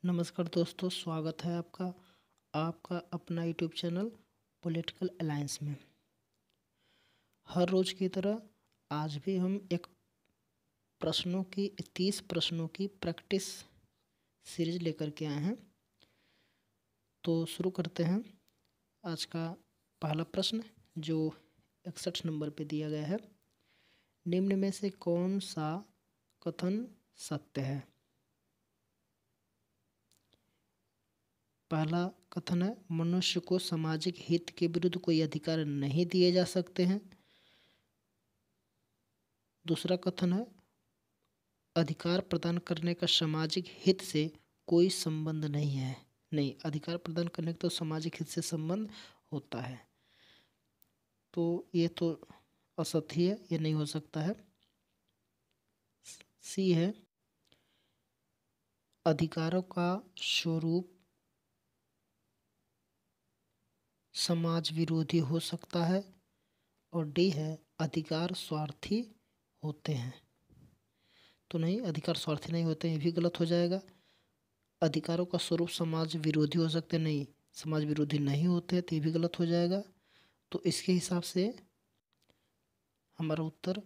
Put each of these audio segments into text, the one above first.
नमस्कार दोस्तों, स्वागत है आपका आपका अपना यूट्यूब चैनल पॉलिटिकल अलायंस में। हर रोज़ की तरह आज भी हम एक 30 प्रश्नों की प्रैक्टिस सीरीज लेकर के आए हैं। तो शुरू करते हैं। आज का पहला प्रश्न जो 61 नंबर पे दिया गया है, निम्न में से कौन सा कथन सत्य है? पहला कथन है, मनुष्य को सामाजिक हित के विरुद्ध कोई अधिकार नहीं दिए जा सकते हैं। दूसरा कथन है, अधिकार प्रदान करने का सामाजिक हित से कोई संबंध नहीं है। नहीं, अधिकार प्रदान करने का तो सामाजिक हित से संबंध होता है। तो ये तो असत्य है, ये नहीं हो सकता है। सी है, अधिकारों का स्वरूप समाज विरोधी हो सकता है। और डी है, अधिकार स्वार्थी होते हैं। तो नहीं, अधिकार स्वार्थी नहीं होते हैं, ये भी गलत हो जाएगा। अधिकारों का स्वरूप समाज विरोधी हो सकते, नहीं, समाज विरोधी नहीं होते, तो ये भी गलत हो जाएगा। तो इसके हिसाब से हमारा उत्तर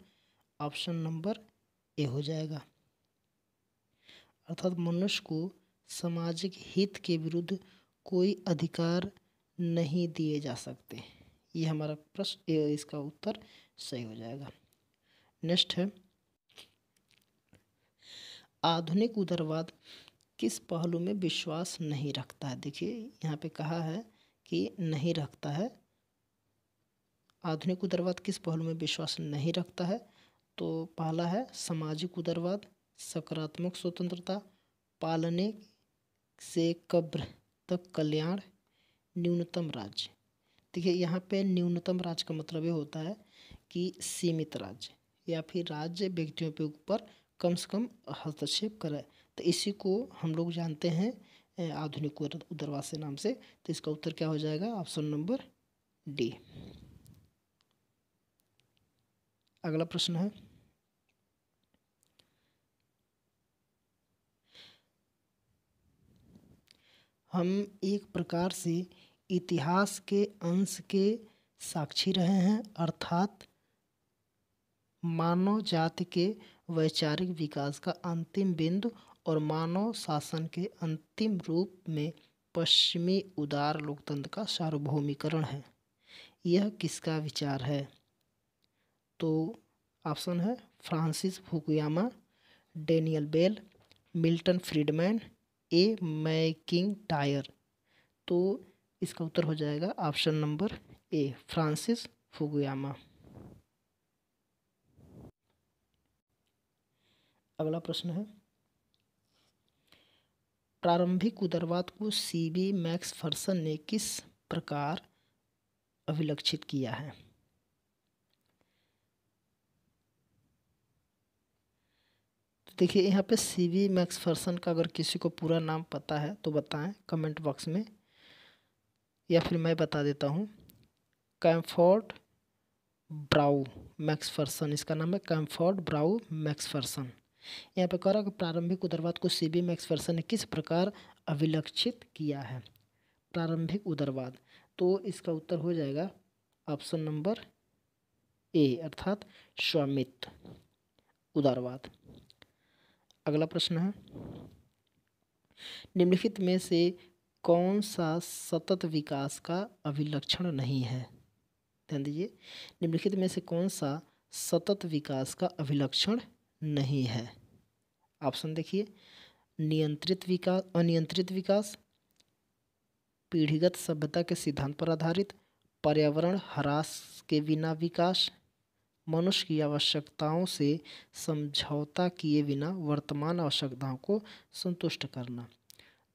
ऑप्शन नंबर ए हो जाएगा। अर्थात मनुष्य को सामाजिक हित के विरुद्ध कोई अधिकार नहीं दिए जा सकते। ये हमारा प्रश्न, इसका उत्तर सही हो जाएगा। नेक्स्ट है, आधुनिक उदारवाद किस पहलू में विश्वास नहीं रखता है? देखिए यहाँ पे कहा है कि नहीं रखता है। आधुनिक उदारवाद किस पहलू में विश्वास नहीं रखता है? तो पहला है सामाजिक उदारवाद, सकारात्मक स्वतंत्रता, पालने से कब्र तक कल्याण, न्यूनतम राज्य। देखिए यहाँ पे न्यूनतम राज्य का मतलब ये होता है कि सीमित राज्य या फिर राज्य व्यक्तियों के ऊपर कम से कम हस्तक्षेप करे। तो इसी को हम लोग जानते हैं आधुनिक उदारवाद से नाम से। तो इसका उत्तर क्या हो जाएगा? Option number D. अगला प्रश्न है, हम एक प्रकार से इतिहास के अंश के साक्षी रहे हैं, अर्थात मानव जाति के वैचारिक विकास का अंतिम बिंदु और मानव शासन के अंतिम रूप में पश्चिमी उदार लोकतंत्र का सार्वभौमिकरण है। यह किसका विचार है? तो ऑप्शन है Francis Fukuyama, Daniel Bell, Milton Friedman, A MacIntyre. तो इसका उत्तर हो जाएगा option number A, Francis Fukuyama. अगला प्रश्न है, प्रारंभिक उदारवाद को सीबी मैक्सफर्सन ने किस प्रकार अभिलक्षित किया है? तो देखिए यहाँ पे सीबी मैक्सफर्सन का अगर किसी को पूरा नाम पता है तो बताएं कमेंट बॉक्स में, या फिर मैं बता देता हूँ। कैम्फोर्ड ब्राउ मैक्सफर्सन, इसका नाम है कैम्फोर्ड ब्राउ मैक्सफर्सन। यहाँ पे कह रहा कि प्रारंभिक उदारवाद को सीबी मैक्सफर्सन ने किस प्रकार अभिलक्षित किया है? प्रारंभिक उदारवाद, तो इसका उत्तर हो जाएगा ऑप्शन नंबर ए, अर्थात स्वामित्व उदारवाद। अगला प्रश्न है, निम्नलिखित में से कौन सा सतत विकास का अभिलक्षण नहीं है? ध्यान दीजिए, निम्नलिखित में से कौन सा सतत विकास का अभिलक्षण नहीं है? ऑप्शन देखिए, नियंत्रित विकास, अनियंत्रित विकास, पीढ़ीगत सभ्यता के सिद्धांत पर आधारित, पर्यावरण ह्रास के बिना विकास, मनुष्य की आवश्यकताओं से समझौता किए बिना वर्तमान आवश्यकताओं को संतुष्ट करना।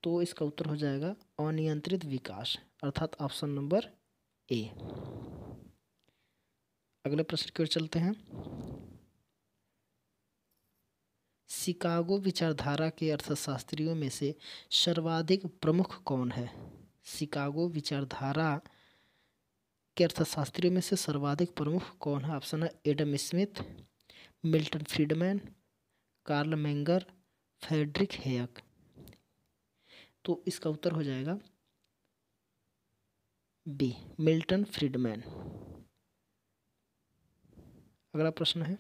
तो इसका उत्तर हो जाएगा अनियंत्रित विकास, अर्थात ऑप्शन नंबर ए। अगले प्रश्न की ओर चलते हैं। शिकागो विचारधारा के अर्थशास्त्रियों में से सर्वाधिक प्रमुख कौन है? शिकागो विचारधारा के अर्थशास्त्रियों में से सर्वाधिक प्रमुख कौन है? ऑप्शन है Adam Smith, Milton Friedman, Carl Menger, Friedrich Hayek. तो इसका उत्तर हो जाएगा बी, मिल्टन फ्रीडमैन। अगला प्रश्न है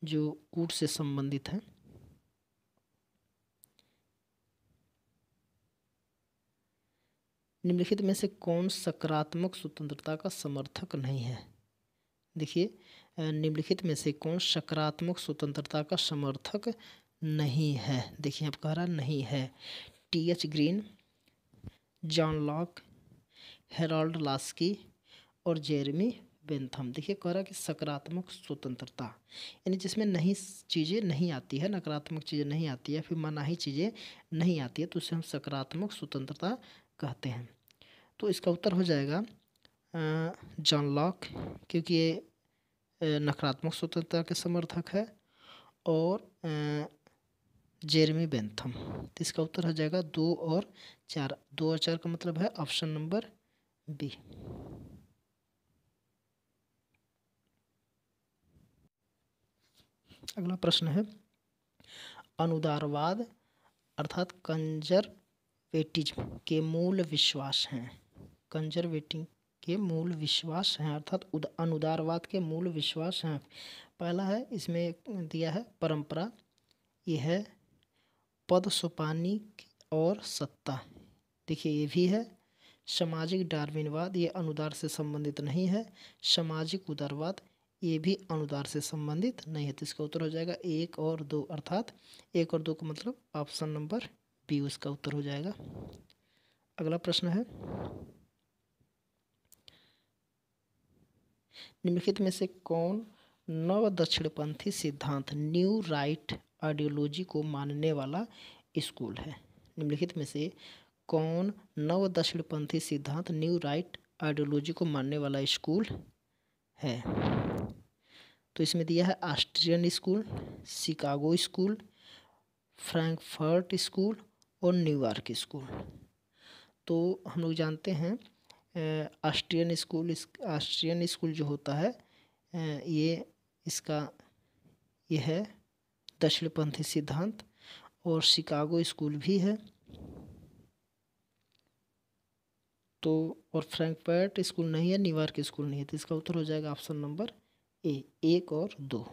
जो कूट से संबंधित है। निम्नलिखित में से कौन सकारात्मक स्वतंत्रता का समर्थक नहीं है? देखिए, निम्नलिखित में से कौन सकारात्मक स्वतंत्रता का समर्थक नहीं है? देखिए आप कह रहा नहीं है। TH. Green, John Locke, Herald Laski और जेरेमी बेंथम। देखिए कह रहा कि सकारात्मक स्वतंत्रता यानी जिसमें नहीं चीज़ें नहीं आती है, नकारात्मक चीज़ें नहीं आती है, फिर मनाही चीज़ें नहीं आती है, तो उसे हम सकारात्मक स्वतंत्रता कहते हैं। तो इसका उत्तर हो जाएगा जॉन लॉक, क्योंकि ये नकारात्मक स्वतंत्रता के समर्थक है, और जेरेमी बेंथम। तो इसका उत्तर हो जाएगा 2 और 4। 2 और 4 का मतलब है ऑप्शन नंबर बी। अगला प्रश्न है अनुदारवाद अर्थात कंजर्वेटिज्म के मूल विश्वास हैं। कंजर्वेटिव के मूल विश्वास हैं अर्थात अनुदारवाद के मूल विश्वास हैं। पहला है, इसमें दिया है परंपरा, ये है पद सोपानिक और सत्ता। देखिए ये भी है सामाजिक डार्विनवाद, ये अनुदार से संबंधित नहीं है। सामाजिक उदारवाद, ये भी अनुदार से संबंधित नहीं है। तो इसका उत्तर हो जाएगा 1 और 2, अर्थात 1 और 2 का मतलब ऑप्शन नंबर बी उसका उत्तर हो जाएगा। अगला प्रश्न है निम्नलिखित में से कौन नव दक्षिणपंथी सिद्धांत न्यू राइट आइडियोलॉजी को मानने वाला स्कूल है? निम्नलिखित में से कौन नव दक्षिणपंथी सिद्धांत न्यू राइट आइडियोलॉजी को मानने वाला स्कूल है? तो इसमें दिया है Austrian school, Chicago school, Frankfurt school और न्यूयॉर्क स्कूल। तो हम लोग जानते हैं ऑस्ट्रियन स्कूल जो होता है ये है दक्षिणपंथी सिद्धांत, और शिकागो स्कूल भी है। तो और फ्रैंकफर्ट स्कूल नहीं है, न्यूयॉर्क स्कूल नहीं है। तो इसका उत्तर हो जाएगा ऑप्शन नंबर ए, 1 और 2।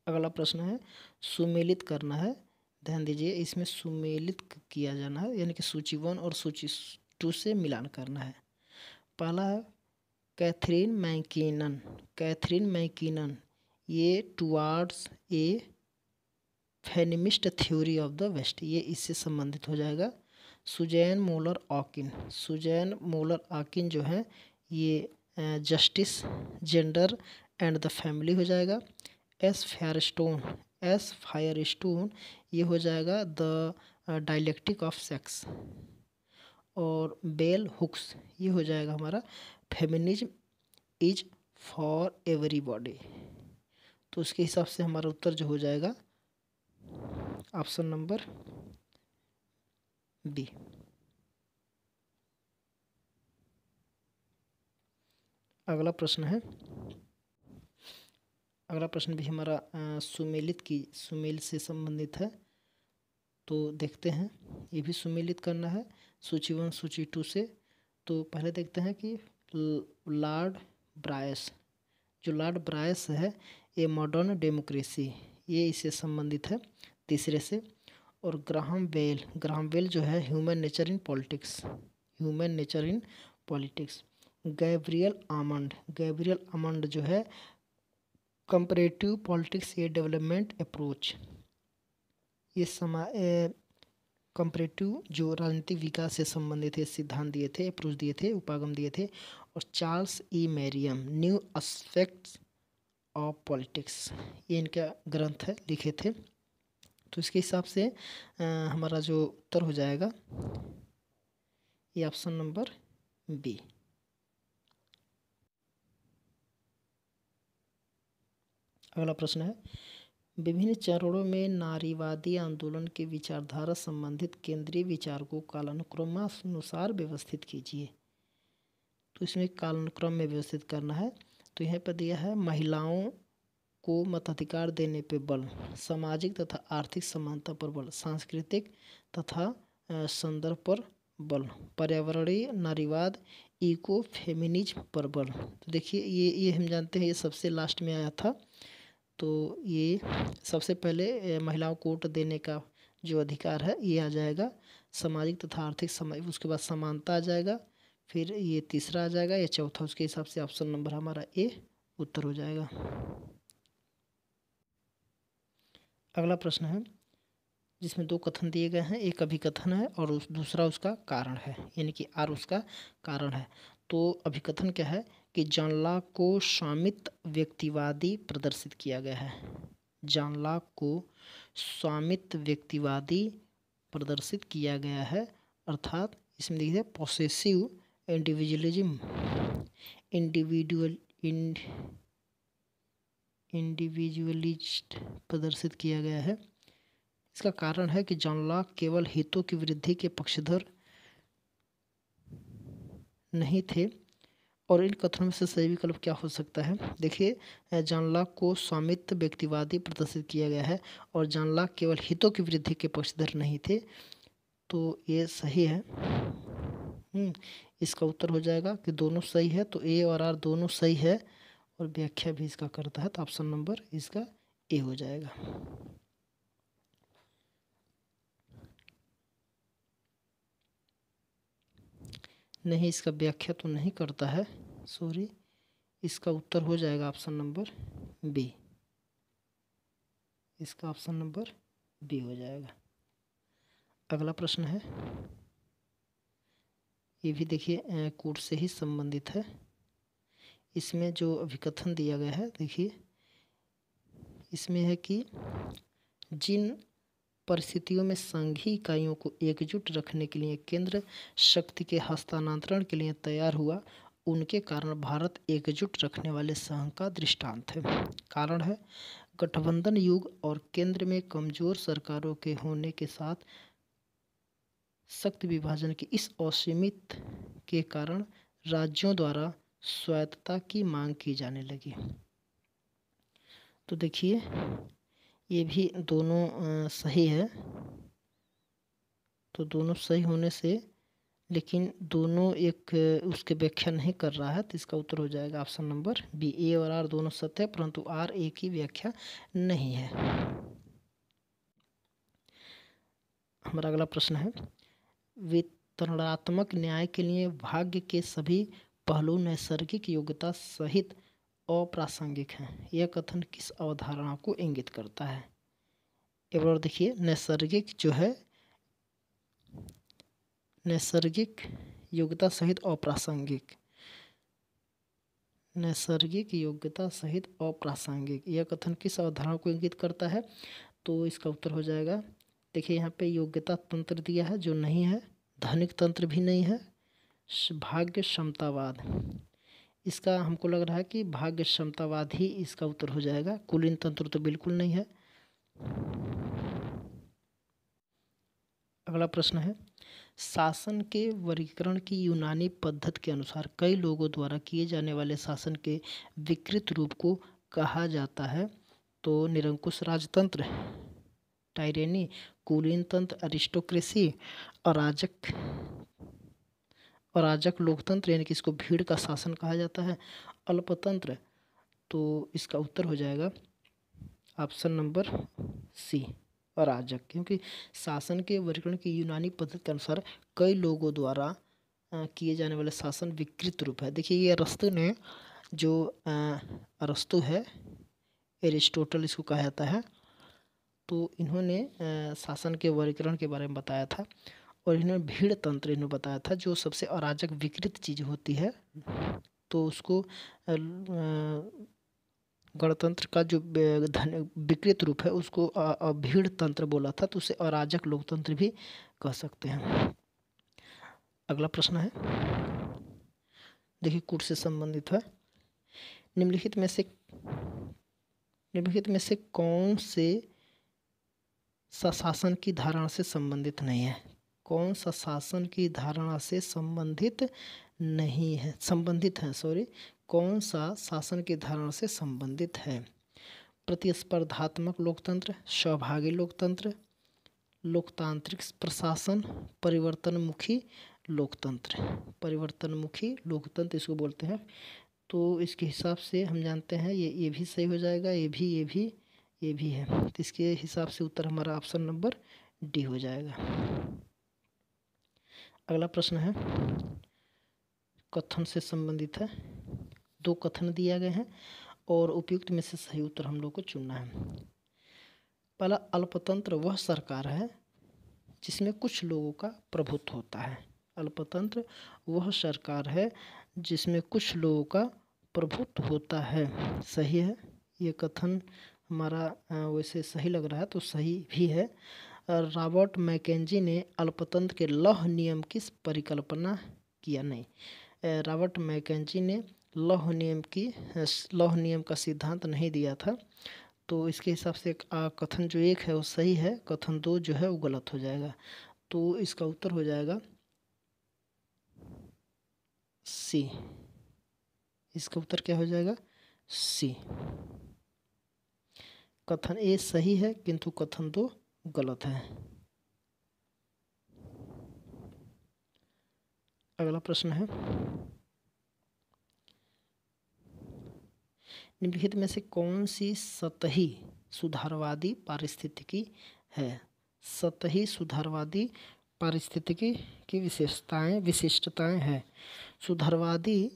अगला प्रश्न है सुमेलित करना है। ध्यान दीजिए, इसमें सुमेलित किया जाना है, यानी कि सूची 1 और सूची 2 से मिलान करना है। पहला है कैथरीन मैकिनन, ये towards a feminist theory of the west, ये इससे संबंधित हो जाएगा। सुजैन मोलर आकिन जो है ये justice, gender and the family हो जाएगा। एस फायरस्टोन ये हो जाएगा द डायलेक्टिक ऑफ सेक्स। और बेल हुक्स ये हो जाएगा हमारा फेमिनिज्म इज फॉर एवरीबॉडी। तो उसके हिसाब से हमारा उत्तर जो हो जाएगा ऑप्शन नंबर बी। अगला प्रश्न भी हमारा सुमेल से संबंधित है। तो देखते हैं, ये भी सुमेलित करना है सूची 1 सूची 2 से। तो पहले देखते हैं कि लॉर्ड ब्रायस है ये मॉडर्न डेमोक्रेसी, ये इससे संबंधित है तीसरे से। और ग्राहम बेल जो है human nature in politics. Gabriel almond जो है कंपैरेटिव पॉलिटिक्स ए डेवलपमेंट अप्रोच, ये कंपैरेटिव जो राजनीतिक विकास से संबंधित है सिद्धांत दिए थे, अप्रोच दिए थे, उपागम दिए थे। और Charles E Mariam new aspects of politics, ये इनका ग्रंथ है, लिखे थे। तो इसके हिसाब से हमारा जो उत्तर हो जाएगा ये ऑप्शन नंबर बी। अगला प्रश्न है विभिन्न चरणों में नारीवादी आंदोलन के विचारधारा संबंधित केंद्रीय विचार को कालानुक्रमानुसार व्यवस्थित कीजिए। तो इसमें कालानुक्रम में व्यवस्थित करना है। तो यहाँ पर दिया है महिलाओं को मताधिकार देने पे बल, सामाजिक तथा आर्थिक समानता पर बल, सांस्कृतिक तथा संदर्भ पर बल, पर्यावरणीय नारीवाद, इको फेमिनिज्म पर बल। तो देखिए ये हम जानते हैं, ये सबसे लास्ट में आया था। तो ये सबसे पहले महिलाओं को वोट देने का जो अधिकार है ये आ जाएगा, सामाजिक तथा आर्थिक उसके बाद समानता आ जाएगा, फिर ये तीसरा आ जाएगा, या चौथा। उसके हिसाब से ऑप्शन नंबर हमारा ए उत्तर हो जाएगा। अगला प्रश्न है जिसमें दो कथन दिए गए हैं, एक अभिकथन है और दूसरा उसका कारण है, यानी कि आर उसका कारण है। तो अभिकथन क्या है कि जॉन लॉक को स्वामित्व व्यक्तिवादी प्रदर्शित किया गया है। जॉन लॉक को स्वामित्व व्यक्तिवादी प्रदर्शित किया गया है, अर्थात इसमें देखिए पॉसेसिव इंडिविजुअलिज्म, इंडिविजुअलिस्ट प्रदर्शित किया गया है। इसका कारण है कि जॉन लॉक केवल हितों की वृद्धि के पक्षधर नहीं थे। और इन कथनों में से सही विकल्प क्या हो सकता है? देखिए, जॉन लॉक को स्वामित्व व्यक्तिवादी प्रदर्शित किया गया है और जॉन लॉक केवल हितों की वृद्धि के पक्षधर नहीं थे, तो ये सही है। इसका उत्तर हो जाएगा कि दोनों सही है, तो ए और आर दोनों सही है और व्याख्या भी इसका करता है, तो ऑप्शन नंबर इसका ए हो जाएगा। नहीं, इसका व्याख्या तो नहीं करता है, सॉरी। इसका उत्तर हो जाएगा ऑप्शन नंबर बी। इसका ऑप्शन नंबर बी हो जाएगा। अगला प्रश्न है, ये भी देखिए कोड से ही संबंधित है। इसमें जो अभिकथन दिया गया है, देखिए इसमें है कि जिन परिस्थितियों में संघीय इकाइयों को एकजुट रखने के लिए केंद्र शक्ति के हस्तांतरण के लिए तैयार हुआ, उनके कारण भारत एकजुट रखने वाले संघ का दृष्टांत है। कारण है गठबंधन युग और केंद्र में कमजोर सरकारों के होने के साथ सख्त विभाजन की इस असीमित के कारण राज्यों द्वारा स्वायत्तता की मांग की जाने लगी। तो देखिए ये भी दोनों सही है, तो दोनों सही होने से, लेकिन दोनों एक उसके व्याख्या नहीं कर रहा है, तो इसका उत्तर हो जाएगा ऑप्शन नंबर बी। ए और आर दोनों सत्य है, परंतु आर ए की व्याख्या नहीं है। हमारा अगला प्रश्न है, वितरणात्मक न्याय के लिए भाग्य के सभी पहलू नैसर्गिक योग्यता सहित अप्रासंगिक हैं। यह कथन किस अवधारणा को इंगित करता है? एक बार देखिए, नैसर्गिक जो है, नैसर्गिक योग्यता सहित अप्रासंगिक, नैसर्गिक योग्यता सहित अप्रासंगिक, यह कथन किस अवधारणा को इंगित करता है? तो इसका उत्तर हो जाएगा, देखिए यहाँ पे योग्यता तंत्र दिया है जो नहीं है, धनिक तंत्र भी नहीं है, भाग्य क्षमतावाद, इसका हमको लग रहा है कि भाग्य क्षमतावाद ही इसका उत्तर हो जाएगा। कुलीन तंत्र तो बिल्कुल नहीं है। अगला प्रश्न है, शासन के वर्गीकरण की यूनानी पद्धति के अनुसार कई लोगों द्वारा किए जाने वाले शासन के विकृत रूप को कहा जाता है? तो निरंकुश राजतंत्र, टायरेनी, कुलीन तंत्र, अरिस्टोक्रेसी, अराजक लोकतंत्र, यानी कि इसको भीड़ का शासन कहा जाता है, अल्पतंत्र। तो इसका उत्तर हो जाएगा ऑप्शन नंबर सी, अराजक, क्योंकि शासन के वर्गीकरण की यूनानी पद्धति के अनुसार कई लोगों द्वारा किए जाने वाले शासन विकृत रूप है। देखिए ये अरस्तु ने, जो अरस्तु है, एरिस्टोटल इसको कहा जाता है, तो इन्होंने शासन के वर्गीकरण के बारे में बताया था और इन्होंने भीड़ तंत्र इन्होंने बताया था, जो सबसे अराजक विकृत चीज़ होती है, तो उसको गणतंत्र का जो विकृत रूप है उसको भीड़ तंत्र बोला था, तो उसे अराजक लोकतंत्र भी कह सकते हैं। अगला प्रश्न है, देखिए कूट से संबंधित है, निम्नलिखित में से कौन से शासन की धारणा से संबंधित नहीं है? कौन सा शासन की धारणा से संबंधित है? कौन सा शासन की धारणा से संबंधित है? प्रतिस्पर्धात्मक लोकतंत्र, सहभागी लोकतंत्र, लोकतांत्रिक प्रशासन, परिवर्तनमुखी लोकतंत्र। परिवर्तनमुखी लोकतंत्र इसको बोलते हैं। तो इसके हिसाब से हम जानते हैं ये भी सही हो जाएगा, ये भी है। तो इसके हिसाब से उत्तर हमारा ऑप्शन नंबर डी हो जाएगा। अगला प्रश्न है कथन से संबंधित है। 2 कथन दिया गए हैं और उपयुक्त में से सही उत्तर हम लोग को चुनना है। पहला, अल्पतंत्र वह सरकार है जिसमें कुछ लोगों का प्रभुत्व होता है। अल्पतंत्र वह सरकार है जिसमें कुछ लोगों का प्रभुत्व होता है। सही है ये कथन हमारा, वैसे सही लग रहा है तो सही भी है। रॉबर्ट मैकेंजी ने अल्पतंत्र के लौह नियम की परिकल्पना किया। नहीं, रॉबर्ट मैकेंजी ने लौह नियम का सिद्धांत नहीं दिया था। तो इसके हिसाब से कथन जो 1 है वो सही है, कथन 2 जो है वो गलत हो जाएगा। तो इसका उत्तर हो जाएगा सी। इसका उत्तर क्या हो जाएगा? सी। कथन ए सही है किंतु कथन 2 गलत है। अगला प्रश्न है निम्नलिखित में से कौन सी सतही सुधारवादी पारिस्थितिकी है? सतही सुधारवादी पारिस्थितिकी की विशिष्टताएं हैं। सुधारवादी,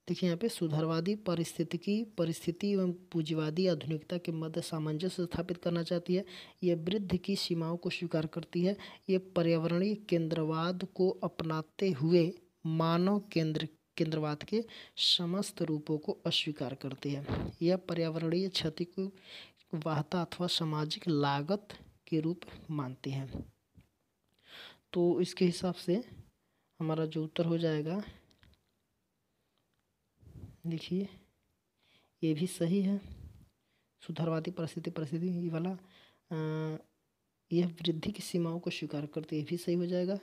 देखिए यहाँ पे, सुधारवादी पारिस्थितिकी परिस्थिति एवं पूंजीवादी आधुनिकता के मध्य सामंजस्य स्थापित करना चाहती है। यह वृद्धि की सीमाओं को स्वीकार करती है। ये पर्यावरणीय केंद्रवाद को अपनाते हुए मानव केंद्रवाद के समस्त रूपों को अस्वीकार करती है। यह पर्यावरणीय क्षति को वाहता अथवा सामाजिक लागत के रूप मानती है। तो इसके हिसाब से हमारा जो उत्तर हो जाएगा, देखिए ये भी सही है। सुधारवादी परिस्थिति ये वाला यह वृद्धि की सीमाओं को स्वीकार करते, ये भी सही हो जाएगा।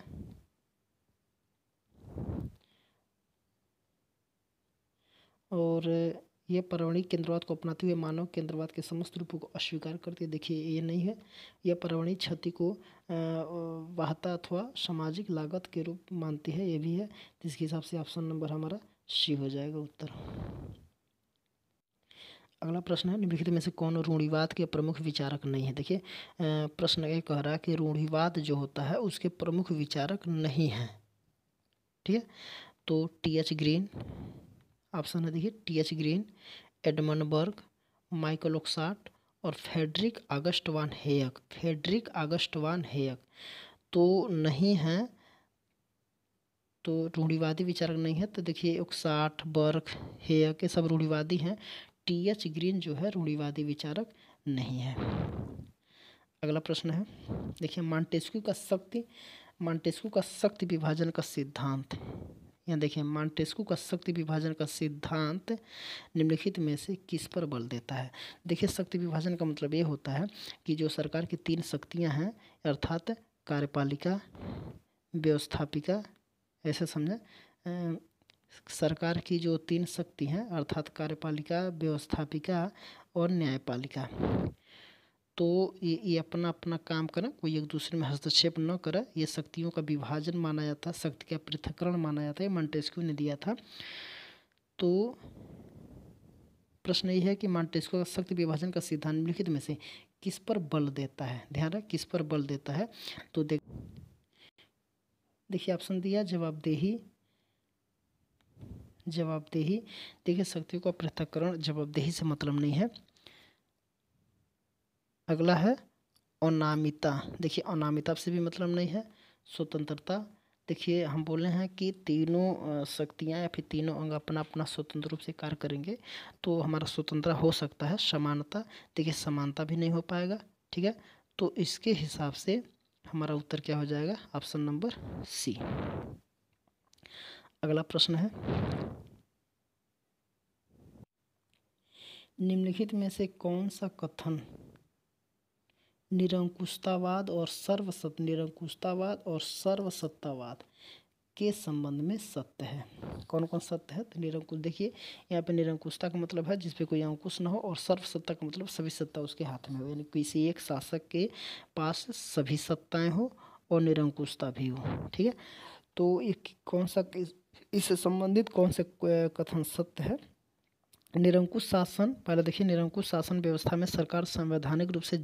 और यह पर्यावरणीय केंद्रवाद को अपनाते हुए मानव केंद्रवाद के समस्त रूपों को अस्वीकार करती है, देखिए ये नहीं है। यह पर्यावरणीय क्षति को वाहता अथवा सामाजिक लागत के रूप मानती है, ये भी है। तो इसके हिसाब से ऑप्शन नंबर हमारा सी हो जाएगा उत्तर। अगला प्रश्न है निम्नलिखित में से कौन रूढ़िवाद के प्रमुख विचारक नहीं है? देखिए प्रश्न ये कह रहा है कि रूढ़िवाद जो होता है उसके प्रमुख विचारक नहीं है। ठीक है, तो टी.एच. ग्रीन ऑप्शन है, देखिए टी.एच. ग्रीन, एडमंड बर्ग, माइकल ऑक्सार्ट और फ्रेडरिक ऑगस्ट वान हेयक। फ्रेडरिक ऑगस्ट वान हेयक तो नहीं है, तो रूढ़िवादी विचारक नहीं है। तो देखिए ऑक्सार्ट, बर्ग, हेयक ये सब रूढ़िवादी हैं। टी.एच. ग्रीन जो है रूढ़िवादी विचारक नहीं है। अगला प्रश्न है, देखिए मांटेस्क्यू का शक्ति विभाजन का सिद्धांत। यहाँ देखिए मांटेस्क्यू का शक्ति विभाजन का सिद्धांत निम्नलिखित में से किस पर बल देता है? देखिए शक्ति विभाजन का मतलब ये होता है कि जो सरकार की 3 शक्तियाँ हैं, अर्थात कार्यपालिका, व्यवस्थापिका, ऐसे समझें, सरकार की जो 3 शक्ति हैं अर्थात कार्यपालिका, व्यवस्थापिका और न्यायपालिका, तो ये अपना अपना काम करें, कोई एक दूसरे में हस्तक्षेप न करे। ये शक्तियों का विभाजन माना जाता है, शक्ति का पृथक्करण माना जाता है, मांटेस्क्यू ने दिया था। तो प्रश्न ये है कि मांटेस्क्यू का शक्ति विभाजन का सिद्धांत निम्नलिखित में से किस पर बल देता है? ध्यान रखें किस पर बल देता है। तो देखिए ऑप्शन दिया जवाबदेही। देखिए शक्तियों का पृथक्करण जवाबदेही से मतलब नहीं है। अगला है अनामिता। देखिए अनामिता से भी मतलब नहीं है। स्वतंत्रता, देखिए हम बोले हैं कि तीनों शक्तियाँ या फिर तीनों अंग अपना अपना स्वतंत्र रूप से कार्य करेंगे तो हमारा स्वतंत्र हो सकता है। समानता, देखिए समानता भी नहीं हो पाएगा। ठीक है, तो इसके हिसाब से हमारा उत्तर क्या हो जाएगा? Option number C. अगला प्रश्न है निम्नलिखित में से कौन सा कथन निरंकुशतावाद और सर्वसत्तावाद के संबंध में सत्य है। कौन कौन सत्य है? तो निरंकुश, देखिए यहाँ पे निरंकुशता का मतलब है जिसपे कोई अंकुश ना हो, और सर्वसत्ता का मतलब सभी सत्ता उसके हाथ में हो, यानी किसी एक शासक के पास सभी सत्ताएं हो और निरंकुशता भी हो। ठीक है, तो एक कौन सा इससे संबंधित कौन से कथन सत्य है? निरंकुश शासन, पहले देखिए, निरंकुश शासन व्यवस्था में सरकार संवैधानिक रूप से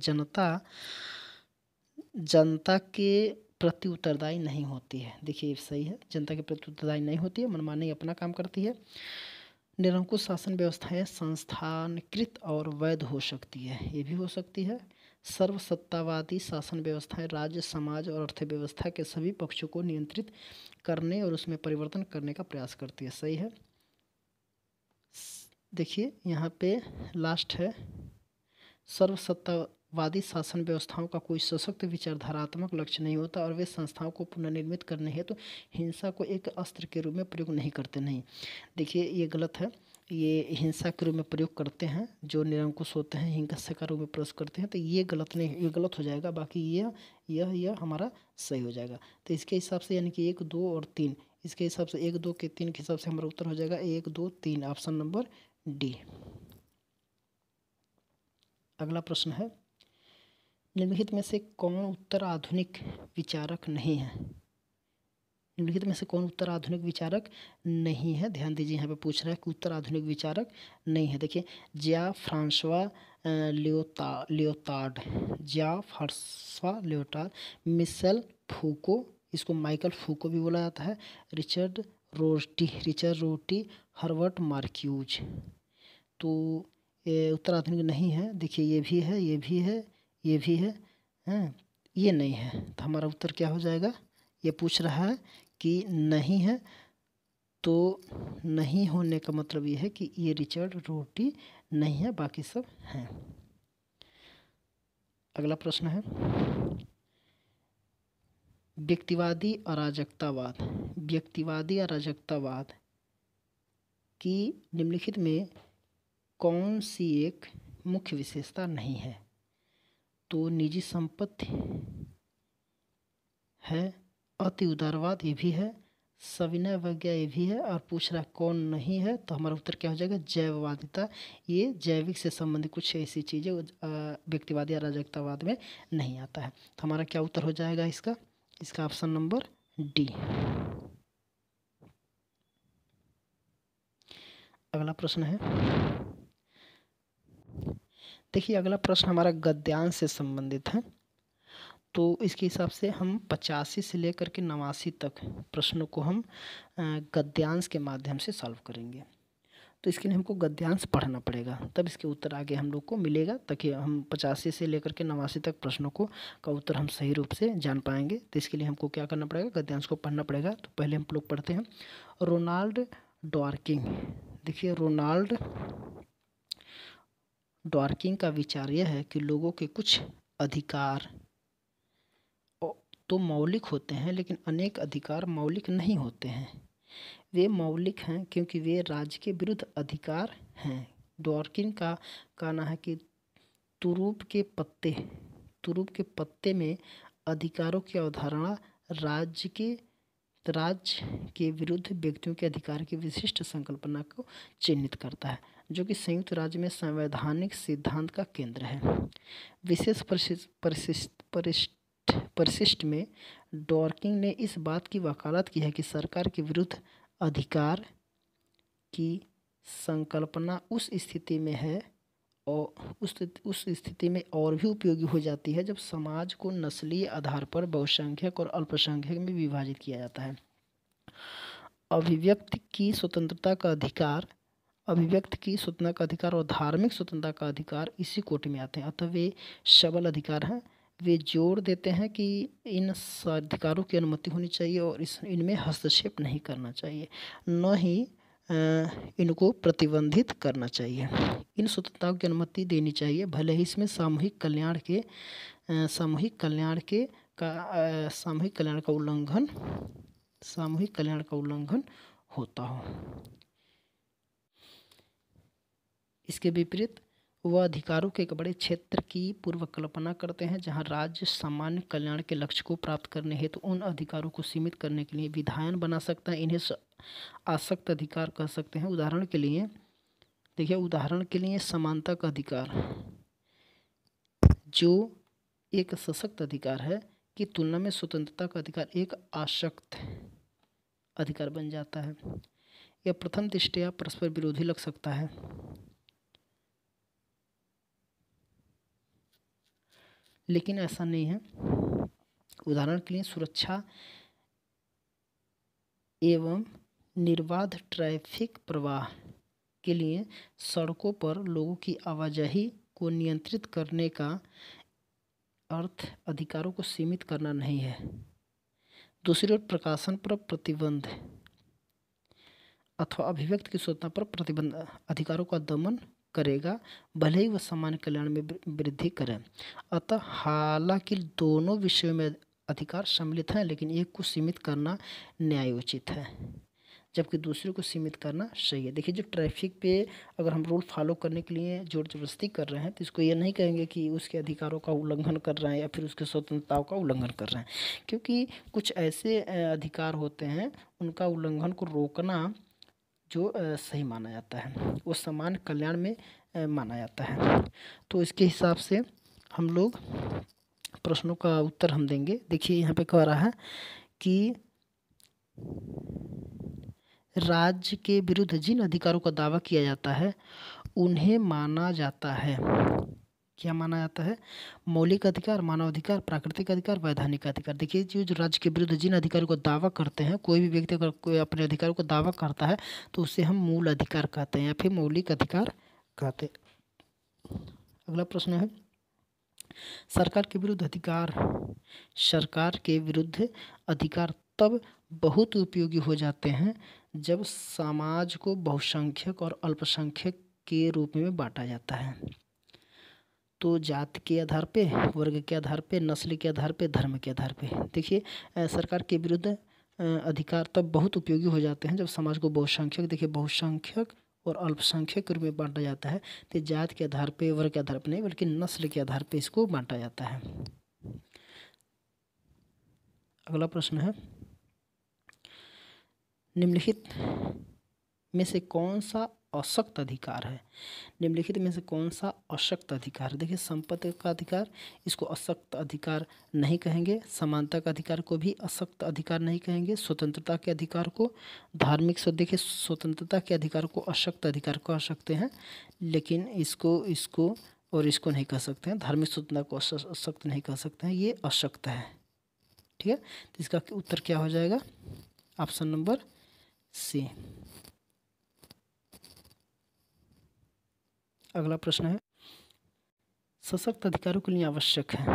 जनता के प्रति उत्तरदायी नहीं होती है। देखिए सही है, जनता के प्रति उत्तरदायी नहीं होती है, मनमानी अपना काम करती है। निरंकुश शासन व्यवस्थाएं संस्थानकृत और वैध हो सकती है, ये भी हो सकती है। सर्वसत्तावादी शासन व्यवस्थाएं राज्य, समाज और अर्थव्यवस्था के सभी पक्षों को नियंत्रित करने और उसमें परिवर्तन करने का प्रयास करती है, सही है। देखिए यहाँ पे लास्ट है, सर्वसत्तावादी शासन व्यवस्थाओं का कोई सशक्त विचारधारात्मक लक्ष्य नहीं होता और वे संस्थाओं को पुनर्निर्मित करने हेतु हिंसा को एक अस्त्र के रूप में प्रयोग नहीं करते। नहीं, देखिए ये गलत है, ये हिंसा के रूप में प्रयोग करते हैं जो निरंकुश होते हैं, हिंसा का रूप में प्रयोग करते हैं, तो ये गलत नहीं, ये गलत हो जाएगा। बाकी यह हमारा सही हो जाएगा। तो इसके हिसाब से यानी कि 1, 2 और 3, इसके हिसाब से 1, 2 के 3 के हिसाब से हमारा उत्तर हो जाएगा 1, 2, 3, ऑप्शन नंबर डी। अगला प्रश्न है, निम्नलिखित में से कौन उत्तर आधुनिक विचारक नहीं है? निम्नलिखित में से कौन उत्तर आधुनिक विचारक नहीं है? ध्यान दीजिए, यहाँ पे पूछ रहा है कि उत्तर आधुनिक विचारक नहीं है। देखिए, ज्या फ्रांसवा लियोटार्ड, मिशेल फूको, इसको माइकल फूको भी बोला जाता है, रिचर्ड रोटी, हर्बर्ट मार्क्यूज। तो ये उत्तर आधुनिक नहीं है। देखिए ये भी है, ये भी है, ये भी है, हैं, ये नहीं है। तो हमारा उत्तर क्या हो जाएगा? ये पूछ रहा है कि नहीं है, तो नहीं होने का मतलब ये है कि ये रिचर्ड रोटी नहीं है, बाकी सब हैं। अगला प्रश्न है, व्यक्तिवादी अराजकतावाद की निम्नलिखित में कौन सी एक मुख्य विशेषता नहीं है? तो निजी संपत्ति है, अति उदारवाद ये भी है, सविनय अवज्ञा ये भी है, और पूछ रहा कौन नहीं है, तो हमारा उत्तर क्या हो जाएगा? जैववादिता। ये जैविक से संबंधित कुछ ऐसी चीज़ें व्यक्तिवादी अराजकतावाद में नहीं आता है। तो हमारा क्या उत्तर हो जाएगा इसका ऑप्शन नंबर डी। अगला प्रश्न है, देखिए अगला प्रश्न हमारा गद्यांश से संबंधित है। तो इसके हिसाब से हम 85 से लेकर के 89 तक प्रश्नों को हम गद्यांश के माध्यम से सॉल्व करेंगे। तो इसके लिए हमको गद्यांश पढ़ना पड़ेगा, तब इसके उत्तर आगे हम लोग को मिलेगा, ताकि हम 85 से लेकर के 89 तक प्रश्नों का उत्तर हम सही रूप से जान पाएंगे। तो इसके लिए हमको क्या करना पड़ेगा? गद्यांश को पढ़ना पड़ेगा। तो पहले हम लोग पढ़ते हैं रोनाल्ड डॉर्किंग। देखिए रोनाल्ड डॉर्किंग का विचार यह है कि लोगों के कुछ अधिकार तो मौलिक होते हैं, लेकिन अनेक अधिकार मौलिक नहीं होते हैं। वे मौलिक हैं क्योंकि वे राज्य के विरुद्ध अधिकार हैं। डॉर्किन का कहना है कि तुरूप के पत्ते में अधिकारों की अवधारणा राज्य के विरुद्ध व्यक्तियों के अधिकार की विशिष्ट संकल्पना को चिन्हित करता है, जो कि संयुक्त राज्य में संवैधानिक सिद्धांत का केंद्र है। विशेष परिशिष्ट में डॉर्किंग ने इस बात की वकालत की है कि सरकार के विरुद्ध अधिकार की संकल्पना उस स्थिति में है और उस स्थिति में और भी उपयोगी हो जाती है जब समाज को नस्लीय आधार पर बहुसंख्यक और अल्पसंख्यक में विभाजित किया जाता है। अभिव्यक्ति की स्वतंत्रता का अधिकार और धार्मिक स्वतंत्रता का अधिकार इसी कोटि में आते हैं, अतः वे सबल अधिकार हैं। वे जोर देते हैं कि इन अधिकारों की अनुमति होनी चाहिए और इनमें हस्तक्षेप नहीं करना चाहिए, न ही इनको प्रतिबंधित करना चाहिए। इन स्वतंत्रताओं की अनुमति देनी चाहिए, भले ही इसमें सामूहिक कल्याण का उल्लंघन होता हो। इसके विपरीत वह अधिकारों के एक बड़े क्षेत्र की पूर्व कल्पना करते हैं जहां राज्य सामान्य कल्याण के लक्ष्य को प्राप्त करने हेतु उन अधिकारों को सीमित करने के लिए विधायन बना सकता है। इन्हें आसक्त अधिकार कह सकते हैं। उदाहरण के लिए देखिए, उदाहरण के लिए समानता का अधिकार जो एक सशक्त अधिकार है की तुलना में स्वतंत्रता का अधिकार एक आसक्त अधिकार बन जाता है। यह प्रथम दृष्टया परस्पर विरोधी लग सकता है, लेकिन ऐसा नहीं है। उदाहरण के लिए सुरक्षा एवं निर्बाध ट्रैफिक प्रवाह के लिए सड़कों पर लोगों की आवाजाही को नियंत्रित करने का अर्थ अधिकारों को सीमित करना नहीं है। दूसरी ओर प्रकाशन पर प्रतिबंध अथवा अभिव्यक्ति की स्वतंत्रता पर प्रतिबंध अधिकारों का दमन करेगा, भले ही वह सामान्य कल्याण में वृद्धि करे। अतः हालांकि दोनों विषयों में अधिकार सम्मिलित हैं, लेकिन एक को सीमित करना न्यायोचित है जबकि दूसरे को सीमित करना सही है। देखिए, जो ट्रैफिक पे अगर हम रूल फॉलो करने के लिए जोर जबरदस्ती कर रहे हैं तो इसको ये नहीं कहेंगे कि उसके अधिकारों का उल्लंघन कर रहे हैं या फिर उसके स्वतंत्रताओं का उल्लंघन कर रहे हैं, क्योंकि कुछ ऐसे अधिकार होते हैं उनका उल्लंघन को रोकना जो सही माना जाता है, वो सामान्य कल्याण में माना जाता है। तो इसके हिसाब से हम लोग प्रश्नों का उत्तर हम देंगे। देखिए, यहाँ पे कह रहा है कि राज्य के विरुद्ध जिन अधिकारों का दावा किया जाता है उन्हें माना जाता है, क्या माना जाता है? मौलिक अधिकार, मानवाधिकार, प्राकृतिक अधिकार, वैधानिक अधिकार। देखिए, जो राज्य के विरुद्ध जिन अधिकारों का दावा करते हैं, कोई भी व्यक्ति अगर कोई अपने अधिकारों का दावा करता है तो उसे हम मूल अधिकार कहते हैं या फिर मौलिक अधिकार कहते हैं। अगला प्रश्न है, सरकार के विरुद्ध अधिकार। सरकार के विरुद्ध अधिकार तब बहुत उपयोगी हो जाते हैं जब समाज को बहुसंख्यक और अल्पसंख्यक के रूप में बांटा जाता है। तो जाति के आधार पे, वर्ग के आधार पे, नस्ल के आधार पे, धर्म के आधार पे। देखिए, सरकार के विरुद्ध अधिकार तब बहुत उपयोगी हो जाते हैं जब समाज को बहुसंख्यक, देखिए बहुसंख्यक और अल्पसंख्यक के रूप में बांटा जाता है। तो जाति के आधार पे, वर्ग के आधार पे नहीं बल्कि नस्ल के आधार पे इसको बांटा जाता है। अगला प्रश्न है, निम्नलिखित में से कौन सा अशक्त अधिकार है? निम्नलिखित में से कौन सा अशक्त अधिकार? देखिए, संपत्ति का अधिकार, इसको अशक्त अधिकार नहीं कहेंगे। समानता का अधिकार को भी अशक्त अधिकार नहीं कहेंगे। स्वतंत्रता के अधिकार को, धार्मिक से देखिए स्वतंत्रता के अधिकार को अशक्त अधिकार कह सकते हैं, लेकिन इसको और इसको नहीं कह सकते हैं। धार्मिक स्वतंत्रता को अशक्त नहीं कह सकते हैं, ये अशक्त है। ठीक है, तो इसका उत्तर क्या हो जाएगा? Option number C. अगला प्रश्न है, सशक्त अधिकारों के लिए आवश्यक है।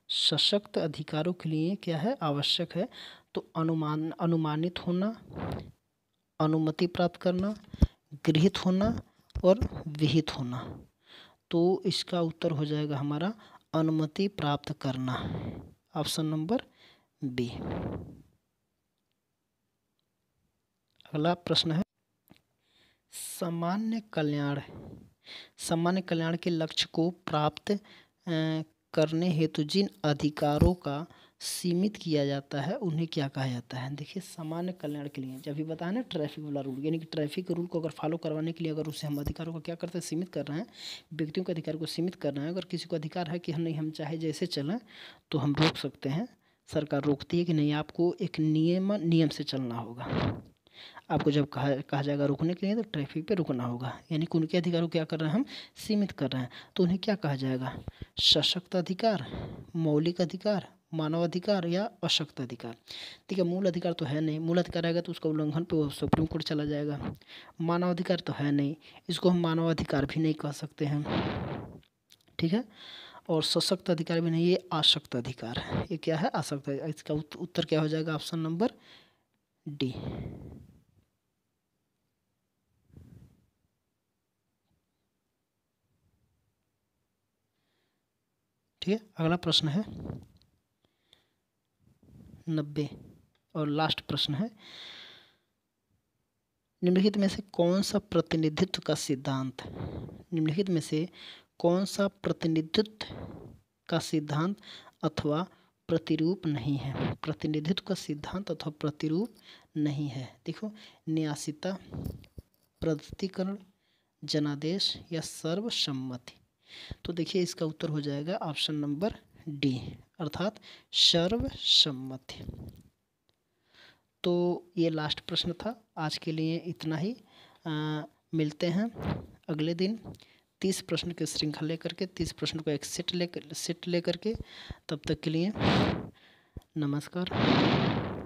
सशक्त अधिकारों के लिए क्या है? आवश्यक है। तो अनुमानित होना, अनुमति प्राप्त करना, गृहीत होना और विहित होना। तो इसका उत्तर हो जाएगा हमारा अनुमति प्राप्त करना, ऑप्शन नंबर बी। अगला प्रश्न है, सामान्य कल्याण के लक्ष्य को प्राप्त करने हेतु जिन अधिकारों का सीमित किया जाता है उन्हें क्या कहा जाता है? देखिए, सामान्य कल्याण के लिए, जब भी बताया ना ट्रैफिक वाला रूल, यानी कि ट्रैफिक रूल को अगर फॉलो करवाने के लिए अगर उसे हम अधिकारों को क्या करते हैं? सीमित कर रहे हैं, व्यक्तियों के अधिकार को सीमित कर रहे हैं। अगर किसी को अधिकार है कि हम नहीं, हम चाहे जैसे चलें तो हम रोक सकते हैं। सरकार रोकती है कि नहीं, आपको एक नियम से चलना होगा। आपको जब कहा जाएगा रुकने के लिए तो ट्रैफिक पे रुकना होगा, यानी कि उनके अधिकार को क्या कर रहे हैं? हम सीमित कर रहे हैं। तो उन्हें क्या कहा जाएगा? सशक्त अधिकार, मौलिक अधिकार, मानवाधिकार या अशक्त अधिकार। ठीक है, मूल अधिकार तो है नहीं, मूल अधिकार रहेगा तो उसका उल्लंघन पे सुप्रीम कोर्ट चला जाएगा। मानवाधिकार तो है नहीं, इसको हम मानवाधिकार भी नहीं कह सकते हैं। ठीक है, और सशक्त अधिकार भी नहीं, ये आशक्त अधिकार है। ये क्या है? आशक्त है। इसका उत्तर क्या हो जाएगा? Option number D. ठीक है, अगला प्रश्न है 90 और लास्ट प्रश्न है, निम्नलिखित में से कौन सा प्रतिनिधित्व का सिद्धांत, निम्नलिखित में से कौन सा प्रतिनिधित्व का सिद्धांत अथवा प्रतिरूप नहीं है, प्रतिनिधित्व का सिद्धांत अथवा प्रतिरूप नहीं है। देखो, न्यासिता, प्रस्तुतीकरण, जनादेश या सर्वसम्मति। तो देखिए इसका उत्तर हो जाएगा ऑप्शन नंबर डी, अर्थात सर्वसम्मति। तो ये लास्ट प्रश्न था, आज के लिए इतना ही। मिलते हैं अगले दिन 30 प्रश्न की श्रृंखला लेकर के, 30 प्रश्न को एक सेट लेकर के। तब तक के लिए नमस्कार।